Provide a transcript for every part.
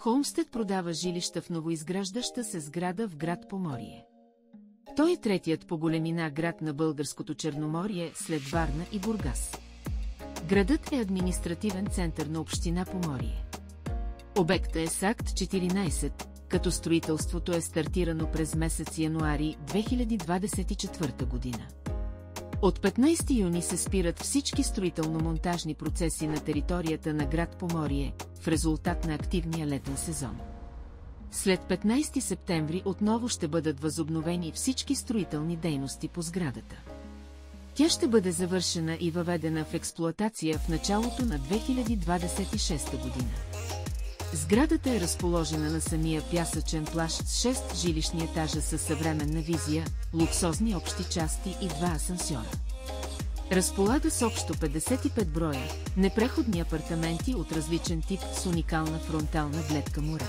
Холмстед продава жилища в новоизграждаща се сграда в град Поморие. Той е третият по големина град на българското Черноморие след Варна и Бургас. Градът е административен център на община Поморие. Обектът е с акт 14, като строителството е стартирано през месец януари 2024 година. От 15 юни се спират всички строително-монтажни процеси на територията на град Поморие, в резултат на активния летен сезон. След 15 септември отново ще бъдат възобновени всички строителни дейности по сградата. Тя ще бъде завършена и въведена в експлоатация в началото на 2026 година. Сградата е разположена на самия пясъчен плаж с 6 жилищни етажа със съвременна визия, луксозни общи части и 2 асансьора. Разполага с общо 55 броя непреходни апартаменти от различен тип с уникална фронтална гледка море.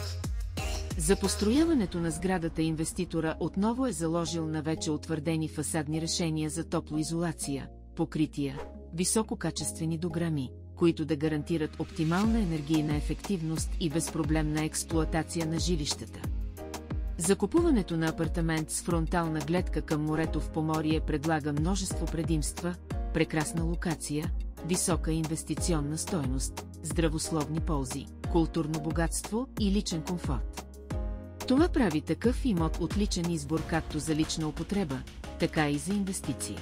За построяването на сградата инвеститора отново е заложил на вече утвърдени фасадни решения за топлоизолация, покрития, висококачествени дограми, които да гарантират оптимална енергийна ефективност и безпроблемна експлоатация на жилищата. Закупуването на апартамент с фронтална гледка към морето в Поморие предлага множество предимства, прекрасна локация, висока инвестиционна стойност, здравословни ползи, културно богатство и личен комфорт. Това прави такъв имот отличен избор както за лична употреба, така и за инвестиция.